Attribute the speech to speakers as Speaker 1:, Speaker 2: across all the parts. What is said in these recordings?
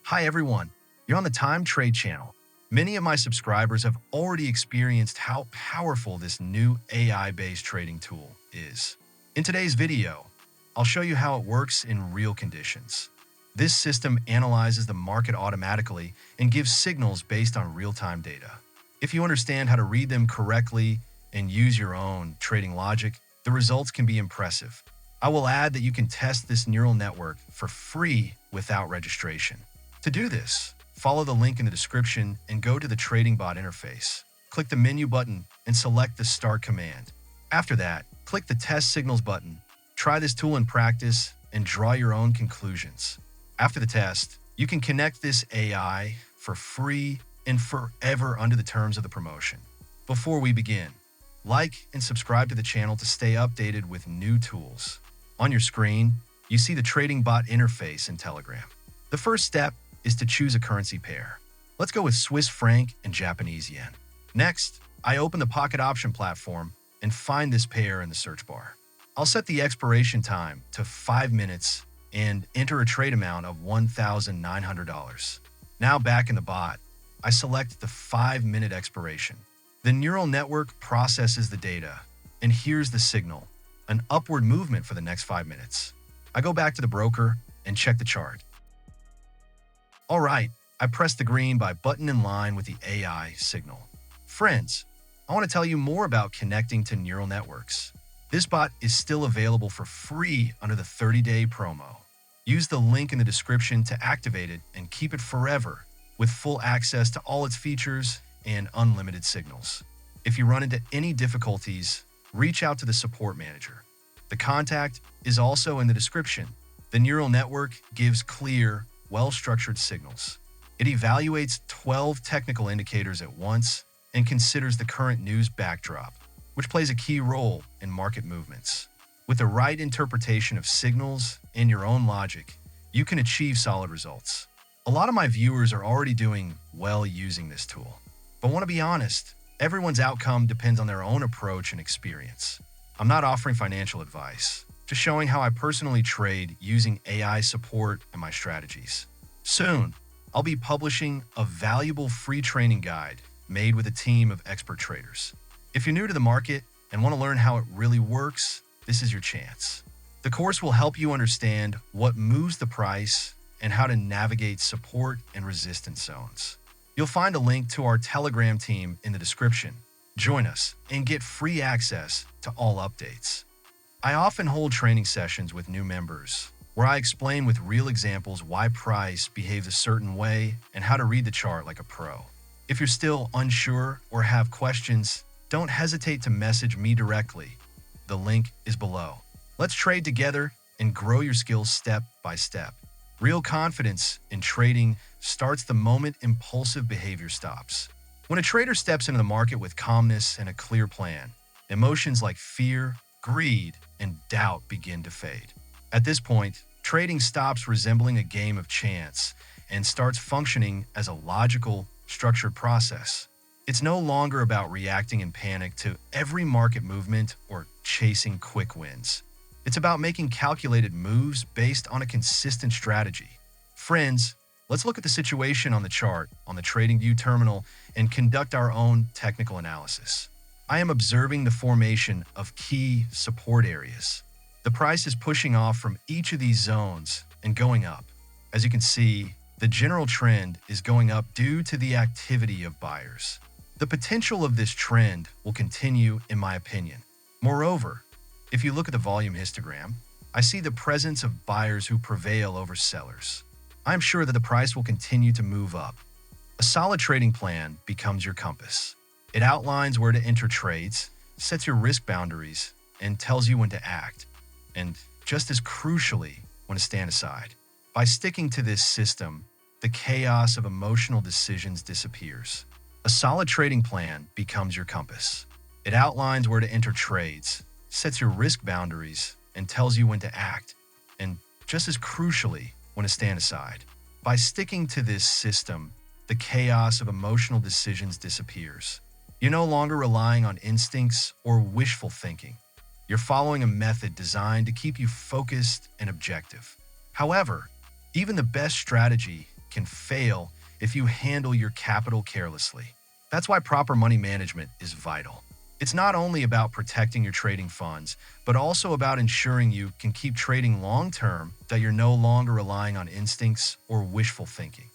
Speaker 1: Hi everyone, you're on the Time Trade channel. Many of my subscribers have already experienced how powerful this new AI-based trading tool is. In today's video, I'll show you how it works in real conditions. This system analyzes the market automatically and gives signals based on real-time data. If you understand how to read them correctly and use your own trading logic, the results can be impressive. I will add that you can test this neural network for free without registration. To do this, follow the link in the description and go to the Trading Bot interface. Click the menu button and select the Start command. After that, click the Test Signals button. Try this tool in practice and draw your own conclusions. After the test, you can connect this AI for free and forever under the terms of the promotion. Before we begin, like and subscribe to the channel to stay updated with new tools. On your screen, you see the Trading Bot interface in Telegram. The first step is to choose a currency pair. Let's go with Swiss franc and Japanese yen. Next, I open the Pocket Option platform and find this pair in the search bar. I'll set the expiration time to 5 minutes and enter a trade amount of $1,900. Now back in the bot, I select the 5-minute expiration. The neural network processes the data, and here's the signal, an upward movement for the next 5 minutes. I go back to the broker and check the chart. All right, I press the green buy button in line with the AI signal. Friends, I want to tell you more about connecting to neural networks. This bot is still available for free under the 30-day promo. Use the link in the description to activate it and keep it forever with full access to all its features and unlimited signals. If you run into any difficulties, reach out to the support manager. The contact is also in the description. The neural network gives clear, well-structured signals. It evaluates 12 technical indicators at once and considers the current news backdrop, which plays a key role in market movements. With the right interpretation of signals and your own logic, you can achieve solid results. A lot of my viewers are already doing well using this tool. But I want to be honest, everyone's outcome depends on their own approach and experience. I'm not offering financial advice, just showing how I personally trade using AI support and my strategies. Soon, I'll be publishing a valuable free training guide made with a team of expert traders. If you're new to the market and want to learn how it really works, this is your chance. The course will help you understand what moves the price and how to navigate support and resistance zones. You'll find a link to our Telegram team in the description. Join us and get free access to all updates. I often hold training sessions with new members where I explain with real examples why price behaves a certain way and how to read the chart like a pro. If you're still unsure or have questions, don't hesitate to message me directly. The link is below. Let's trade together and grow your skills step by step. Real confidence in trading starts the moment impulsive behavior stops. When a trader steps into the market with calmness and a clear plan, emotions like fear, greed, and doubt begin to fade. At this point, trading stops resembling a game of chance and starts functioning as a logical, structured process. It's no longer about reacting in panic to every market movement or chasing quick wins. It's about making calculated moves based on a consistent strategy. Friends, let's look at the situation on the chart on the TradingView terminal and conduct our own technical analysis. I am observing the formation of key support areas. The price is pushing off from each of these zones and going up. As you can see, the general trend is going up due to the activity of buyers. The potential of this trend will continue, in my opinion. Moreover, if you look at the volume histogram, I see the presence of buyers who prevail over sellers. I'm sure that the price will continue to move up. A solid trading plan becomes your compass. It outlines where to enter trades, sets your risk boundaries, and tells you when to act, and just as crucially, when to stand aside. By sticking to this system, the chaos of emotional decisions disappears. A solid trading plan becomes your compass. It outlines where to enter trades, sets your risk boundaries, and tells you when to act, and just as crucially, when to stand aside. By sticking to this system, the chaos of emotional decisions disappears. You're no longer relying on instincts or wishful thinking. You're following a method designed to keep you focused and objective. However, even the best strategy can fail if you handle your capital carelessly. That's why proper money management is vital. It's not only about protecting your trading funds, but also about ensuring you can keep trading long term, that you're no longer relying on instincts or wishful thinking.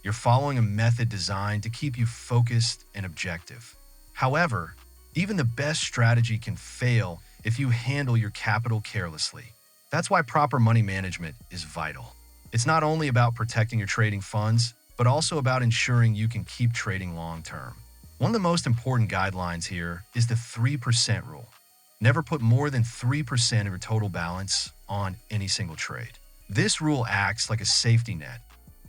Speaker 1: You're following a method designed to keep you focused and objective. However, even the best strategy can fail if you handle your capital carelessly. That's why proper money management is vital. It's not only about protecting your trading funds, but also about ensuring you can keep trading long term. One of the most important guidelines here is the 3% rule. Never put more than 3% of your total balance on any single trade. This rule acts like a safety net.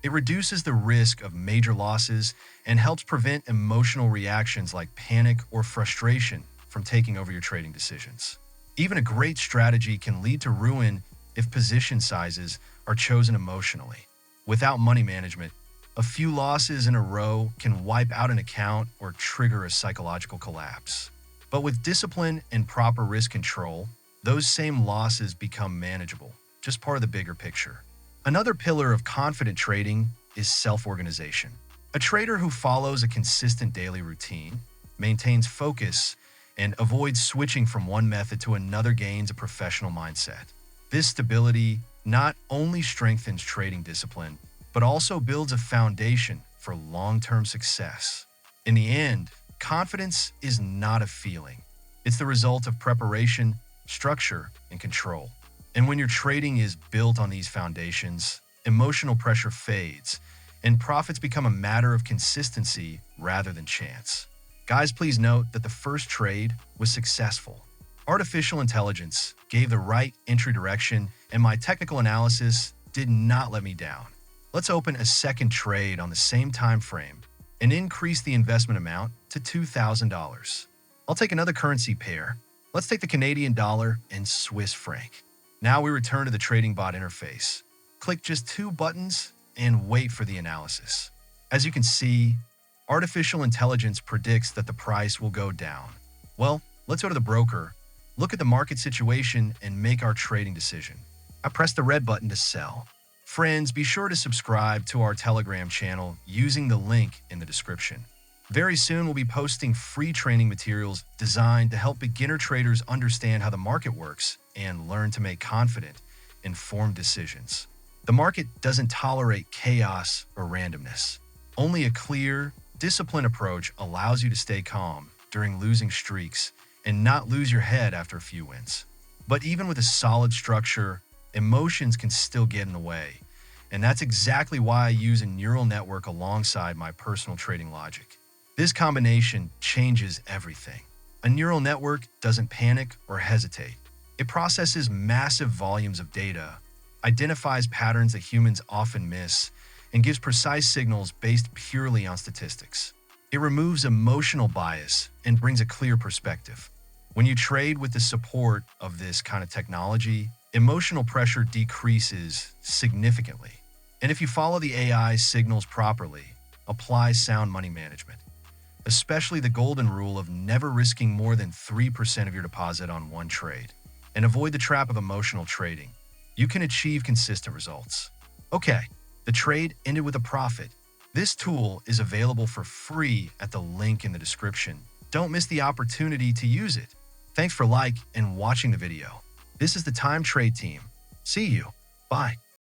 Speaker 1: It reduces the risk of major losses and helps prevent emotional reactions like panic or frustration from taking over your trading decisions. Even a great strategy can lead to ruin if position sizes are chosen emotionally. Without money management, a few losses in a row can wipe out an account or trigger a psychological collapse. But with discipline and proper risk control, those same losses become manageable, just part of the bigger picture. Another pillar of confident trading is self-organization. A trader who follows a consistent daily routine, maintains focus, and avoids switching from one method to another gains a professional mindset. This stability not only strengthens trading discipline, but also builds a foundation for long-term success. In the end, confidence is not a feeling. It's the result of preparation, structure, and control. And when your trading is built on these foundations, emotional pressure fades, and profits become a matter of consistency rather than chance. Guys, please note that the first trade was successful. Artificial intelligence gave the right entry direction, and my technical analysis did not let me down. Let's open a second trade on the same time frame and increase the investment amount to $2,000. I'll take another currency pair. Let's take the Canadian dollar and Swiss franc. Now we return to the trading bot interface. Click just 2 buttons and wait for the analysis. As you can see, artificial intelligence predicts that the price will go down. Well, let's go to the broker, look at the market situation, and make our trading decision. I press the red button to sell. Friends, be sure to subscribe to our Telegram channel using the link in the description. Very soon, we'll be posting free training materials designed to help beginner traders understand how the market works and learn to make confident, informed decisions. The market doesn't tolerate chaos or randomness. Only a clear, disciplined approach allows you to stay calm during losing streaks and not lose your head after a few wins. But even with a solid structure, emotions can still get in the way. And that's exactly why I use a neural network alongside my personal trading logic. This combination changes everything. A neural network doesn't panic or hesitate. It processes massive volumes of data, identifies patterns that humans often miss, and gives precise signals based purely on statistics. It removes emotional bias and brings a clear perspective. When you trade with the support of this kind of technology, emotional pressure decreases significantly. And if you follow the AI signals properly, apply sound money management, especially the golden rule of never risking more than 3% of your deposit on one trade, and avoid the trap of emotional trading, you can achieve consistent results. Okay, the trade ended with a profit. This tool is available for free at the link in the description. Don't miss the opportunity to use it. Thanks for watching the video. This is the Time Trade team. See you. Bye.